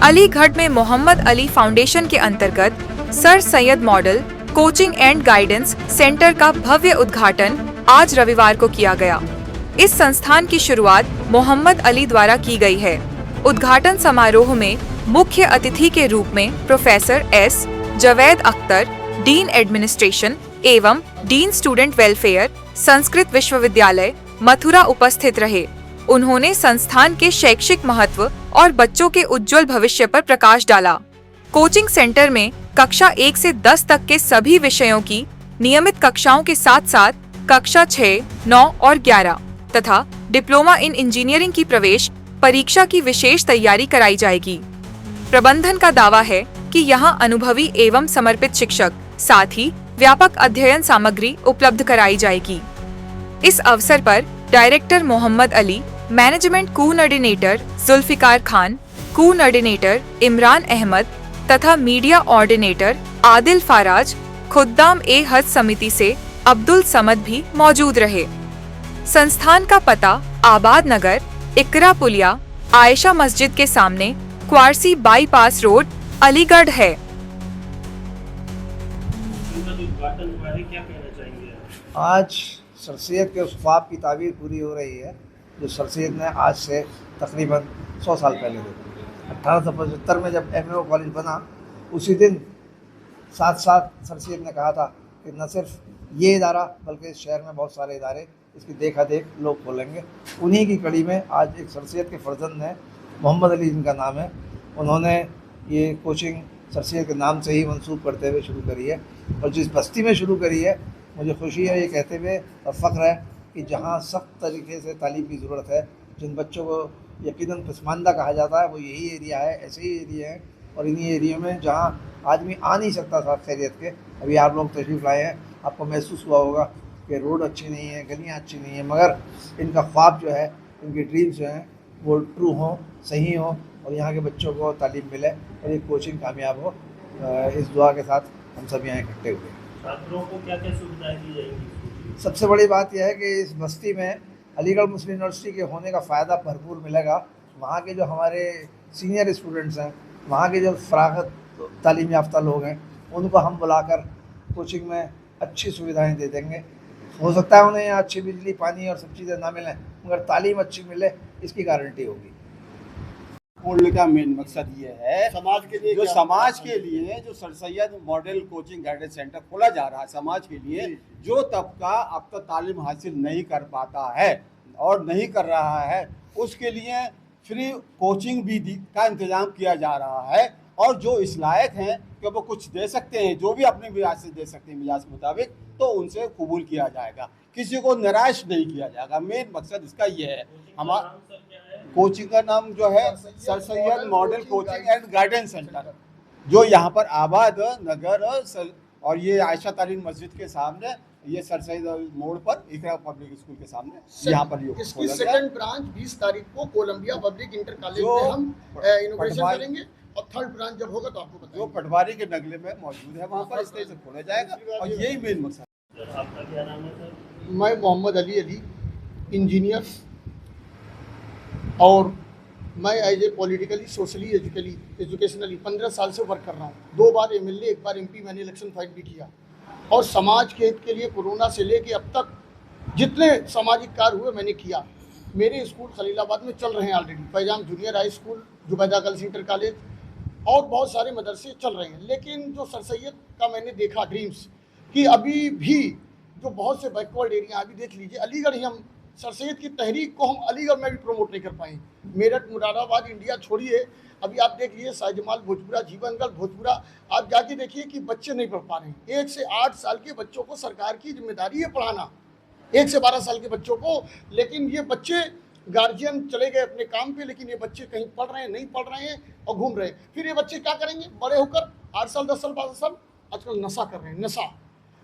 अलीगढ़ में मोहम्मद अली फाउंडेशन के अंतर्गत sir Syed model coaching and guidance centre का भव्य उद्घाटन आज रविवार को किया गया। इस संस्थान की शुरुआत मोहम्मद अली द्वारा की गई है। उद्घाटन समारोह में मुख्य अतिथि के रूप में professor S Javed Akhtar, dean administration एवं डीन स्टूडेंट वेलफेयर, संस्कृत विश्वविद्यालय मथुरा उपस्थित रहे। उन्होंने संस्थान के शैक्षिक महत्व और बच्चों के उज्जवल भविष्य पर प्रकाश डाला। कोचिंग सेंटर में कक्षा 1 से 10 तक के सभी विषयों की नियमित कक्षाओं के साथ साथ कक्षा 6, 9 और 11 तथा डिप्लोमा इन इंजीनियरिंग की प्रवेश परीक्षा की विशेष तैयारी कराई जाएगी। प्रबंधन का दावा है कि यहां अनुभवी एवं समर्पित शिक्षक साथ ही व्यापक अध्ययन सामग्री उपलब्ध कराई जाएगी। इस अवसर पर director Mohammad Ali, management coordinator Zulfikar Khan, coordinator Imran Ahmed तथा मीडिया ऑर्डिनेटर आदिल फाराज, खुद्दाम ए हज समिति से अब्दुल समद भी मौजूद रहे। संस्थान का पता आबाद नगर, इकरा पुलिया, आयशा मस्जिद के सामने, क्वारसी बाईपास रोड, अलीगढ़ है। आज सर सैयद के उस ख्वाब की ताबीर पूरी हो रही है जो सर सैयद ने आज से तकरीबन 100 साल पहले देखा। 1875 में जब एमएओ कॉलेज बना, उसी दिन साथ साथ सर सैयद ने कहा था कि न सिर्फ ये इदारा बल्कि इस शहर में बहुत सारे इदारे इसकी देखा देख लोग खोलेंगे। उन्हीं की कड़ी में आज एक सर सैयद के फर्जंद हैं, मोहम्मद अली जिनका नाम है, उन्होंने ये कोचिंग सर सैयद के नाम से ही मंसूब करते हुए शुरू करी है। और जिस बस्ती में शुरू करी है, मुझे खुशी है ये कहते हुए और फ़ख्र है कि जहाँ सख्त तरीके से तालीम की ज़रूरत है, जिन बच्चों को यकीनन पसमानदा कहा जाता है, वो यही एरिया है, ऐसे ही एरिया है। और इन्हीं एरिया में जहाँ आदमी आ नहीं सकता था खैरियत के, अभी आप लोग तशरीफ़ लाए हैं, आपको महसूस हुआ होगा कि रोड अच्छी नहीं है, गलियाँ अच्छी नहीं है, मगर इनका ख्वाब जो है, इनके ड्रीम्स जो हैं वो ट्रू हों, सही हों और यहाँ के बच्चों को तालीम मिले और ये कोचिंग कामयाब हो। इस दुआ के साथ हम सब यहाँ इकट्ठे हुए। छात्रों को क्या क्या सुविधाएं दी जाएंगी? सबसे बड़ी बात यह है कि इस बस्ती में अलीगढ़ मुस्लिम यूनिवर्सिटी के होने का फ़ायदा भरपूर मिलेगा। वहाँ के जो हमारे सीनियर स्टूडेंट्स हैं, वहाँ के जो फ़रागत तालीम याफ्ता लोग हैं, उनको हम बुलाकर कोचिंग में अच्छी सुविधाएं दे देंगे। हो सकता है उन्हें यहाँ अच्छी बिजली, पानी और सब चीज़ें ना मिलें, मगर तालीम अच्छी मिले, इसकी गारंटी होगी। खोलने का मेन मकसद ये है समाज के लिए, जो समाज के लिए जो sir Syed model coaching guidance centre खोला जा रहा है, समाज के लिए जो तबका अब तक तालीम हासिल नहीं कर पाता है और नहीं कर रहा है, उसके लिए फ्री कोचिंग भी का इंतज़ाम किया जा रहा है। और जो इस लायक हैं कि वो कुछ दे सकते हैं, जो भी अपनी मिजाज से दे सकते हैं, मिजाज के मुताबिक, तो उनसे कबूल किया जाएगा, किसी को निराश नहीं किया जाएगा। मेन मकसद इसका ये है। हमारा कोचिंग का नाम जो है sir Syed model coaching and guidance centre, जो यहाँ पर आबाद नगर और ये आयशा तालीम मस्जिद के सामने, ये सर सैयद मोड़ पर इकरा पब्लिक स्कूल के सामने यहाँ पर ये इसकी सेकंड ब्रांच 20 तारीख को कोलंबिया पब्लिक इंटर कॉलेज में हम इनॉग्रेशन करेंगे और थर्ड ब्रांच जब होगा तो आपको बताएंगे। जो पटवारी के नगले में मौजूद है, वहाँ पर इस तरह से खोला जाएगा और यही मेन मकसद। आपका क्या नाम है सर? मैं मोहम्मद अली इंजीनियर, और मैं as a politically, socially, educationally 15 साल से वर्क कर रहा हूँ। 2 बार एमएलए, 1 बार एमपी मैंने इलेक्शन फाइट भी किया। और समाज के हित के लिए कोरोना से लेके अब तक जितने सामाजिक कार्य हुए मैंने किया। मेरे स्कूल खलीलाबाद में चल रहे हैं already, Faizam junior high school, Zubaida girls inter college और बहुत सारे मदरसे चल रहे हैं। लेकिन जो सर सैयद का मैंने देखा ड्रीम्स कि अभी भी जो बहुत से बैकवर्ड एरिया, अभी देख लीजिए अलीगढ़ ही, हम सर सैयद की तहरीक को हम अलीगढ़ में भी प्रमोट नहीं कर पाए। मेरठ, मुरादाबाद, इंडिया छोड़िए, अभी आप देख लीजिए शाहजमाल भोजपुरा, जीवनगढ़ भोजपुरा, आप जाके देखिए कि बच्चे नहीं पढ़ पा रहे हैं। 1 से 8 साल के बच्चों को सरकार की जिम्मेदारी है पढ़ाना, 1 से 12 साल के बच्चों को। लेकिन ये बच्चे, गार्जियन चले गए अपने काम पे, लेकिन ये बच्चे कहीं पढ़ रहे हैं, नहीं पढ़ रहे हैं और घूम रहे हैं। फिर ये बच्चे क्या करेंगे बड़े होकर? 8 साल, 10 साल, 12 साल आजकल नशा कर रहे हैं, नशा।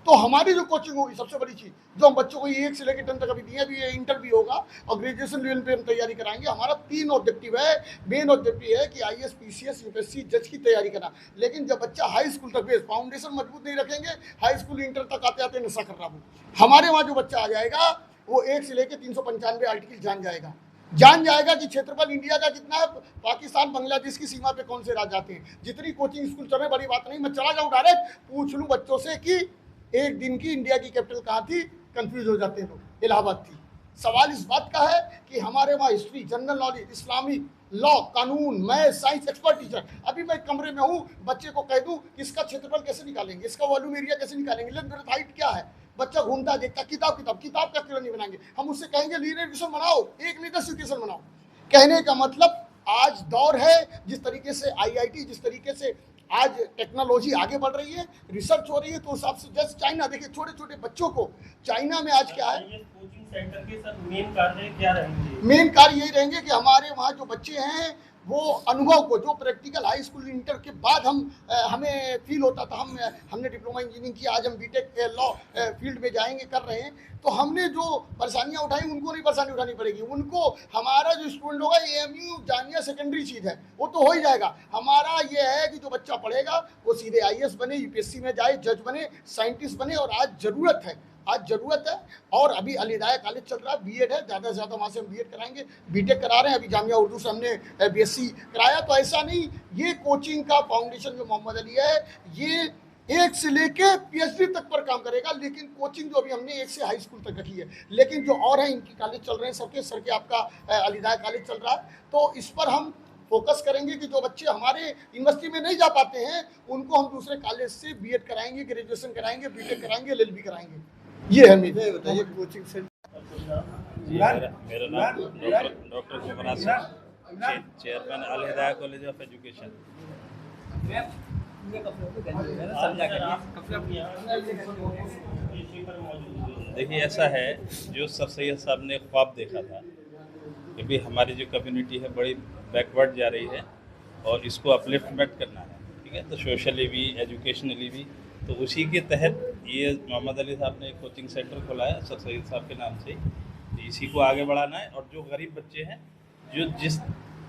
तो हमारी जो कोचिंग होगी, सबसे बड़ी चीज़ जो हम बच्चों को 1 से लेकर 10 तक अभी दिए, अभी इंटर भी होगा और ग्रेजुएशन लेवल पे हम तैयारी कराएंगे। हमारा 3 ऑब्जेक्टिव है। मेन ऑब्जेक्टिव है कि IAS, PCS, UPSC, जज की तैयारी करना। लेकिन जब बच्चा हाई स्कूल तक बेस फाउंडेशन मजबूत नहीं रखेंगे, हाई स्कूल इंटर तक आते आते नशा कर रहा हो। हमारे वहाँ जो बच्चा आ जाएगा वो 1 से लेकर 395 आर्टिकल जान जाएगा। जान जाएगा कि क्षेत्रफल इंडिया का कितना है, पाकिस्तान बांग्लादेश की सीमा पे कौन से राज्य आते हैं। जितनी कोचिंग स्कूल चल रहे, बड़ी बात नहीं, मैं चला जाऊँ डायरेक्ट पूछ लूँ बच्चों से कि एक दिन की इंडिया की कैपिटल कहाँ थी, कंफ्यूज हो जाते हैं लोग, इलाहाबाद थी। सवाल इस बात का है कि हमारे वहाँ history, general knowledge, Islamic law, कानून, मैथ, साइंस एक्सपर्ट टीचर। अभी मैं कमरे में हूँ, बच्चे को कह दूँ इसका क्षेत्रफल कैसे निकालेंगे, इसका वॉल्यूम एरिया कैसे निकालेंगे, लेंथ ब्रेड्थ हाइट क्या है, बच्चा घूमता देखता, किताब का क्यों नहीं बनाएंगे। हम उससे कहेंगे लीनियर इक्वेशन बनाओ, एक नहीं 10 इक्वेशन बनाओ। कहने का मतलब आज दौर है, जिस तरीके से IIT, जिस तरीके से आज टेक्नोलॉजी आगे बढ़ रही है, रिसर्च हो रही है, तो उस हिसाब से जस्ट चाइना देखिए, छोटे छोटे बच्चों को चाइना में आज क्या है, ये कोचिंग सेंटर के सर मेन कार्य क्या रहेंगे? मेन कार्य यही रहेंगे कि हमारे वहाँ जो बच्चे हैं वो अनुभव को, जो प्रैक्टिकल हाई स्कूल इंटर के बाद हमें फील होता था, हमने डिप्लोमा इंजीनियरिंग किया, आज हम बीटेक लॉ फील्ड में जाएंगे, कर रहे हैं, तो हमने जो परेशानियां उठाई उनको नहीं परेशानी उठानी पड़ेगी। उनको हमारा जो स्टूडेंट होगा AMU जानिया सेकेंडरी चीज़ है, वो तो हो ही जाएगा। हमारा ये है कि जो बच्चा पढ़ेगा वो सीधे IAS बने, UPSC में जाए, जज बने, साइंटिस्ट बने। और आज ज़रूरत है और अभी अल हिदाया कॉलेज चल रहा है, B.Ed है, ज़्यादा से ज़्यादा वहाँ से हम B.Ed कराएंगे, BTech करा रहे हैं, अभी जामिया उर्दू से हमने BSc कराया। तो ऐसा नहीं, ये कोचिंग का फाउंडेशन जो मोहम्मद अली है, ये 1 से लेके PhD तक पर काम करेगा। लेकिन कोचिंग जो अभी हमने 1 से हाई स्कूल तक रखी है, लेकिन जो और है इनकी कॉलेज चल रहे हैं, सर के आपका अल हिदाया कॉलेज चल रहा है, तो इस पर हम फोकस करेंगे कि जो बच्चे हमारे यूनिवर्सिटी में नहीं जा पाते हैं उनको हम दूसरे कॉलेज से B.Ed कराएंगे, ग्रेजुएशन कराएंगे, BTech कराएंगे, LLB कराएंगे। ये है मेरे। बताइए कोचिंग सेंटर। जी, मेरा नाम doctor Kumra Singh, chairman Al Hidaya college of education. देखिए, ऐसा है, जो सर सैयद साहब ने ख्वाब देखा था कि भी हमारी जो कम्युनिटी है बड़ी बैकवर्ड जा रही है और इसको अपलिफ्टमेंट करना है, ठीक है, तो सोशली भी, एजुकेशनली भी, तो उसी के तहत ये मोहम्मद अली साहब ने एक कोचिंग सेंटर खोला है सर सैयद साहब के नाम से। तो इसी को आगे बढ़ाना है और जो गरीब बच्चे हैं, जो जिस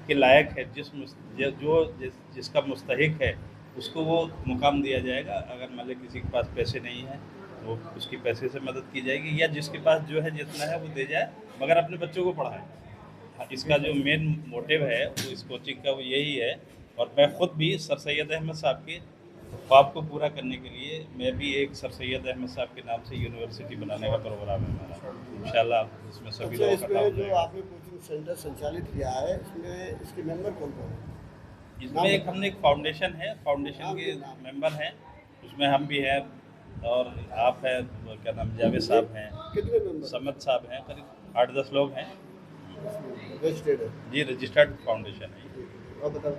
के लायक है, जिसका मुस्तहिक है, उसको वो मुकाम दिया जाएगा। अगर मान लें किसी के पास पैसे नहीं है, वो उसकी पैसे से मदद की जाएगी, या जिसके पास जो है जितना है वो दे जाए, मगर अपने बच्चों को पढ़ाए। इसका जो मेन मोटिव है वो इस कोचिंग का वो यही है। और मैं ख़ुद भी सर सैयद अहमद साहब के ख्वाब को पूरा करने के लिए, मैं भी एक सर सैयद अहमद साहब के नाम से यूनिवर्सिटी बनाने का प्रोग्राम है हमारा, इंशाल्लाह। इसमें सभी लोगों का काम जो आपने कोचिंग सेंटर संचालित किया है, इसमें इसके मेंबर कौन कौन है? इसमें हमने एक फाउंडेशन है, फाउंडेशन के मेंबर हैं, उसमें हम भी हैं और आप हैं, क्या नाम, जावेद साहब हैं, कितने मेंबर? समद साहब हैं, करीब 8-10 लोग हैं। रजिस्टर्ड है जी, रजिस्टर्ड फाउंडेशन है। और बता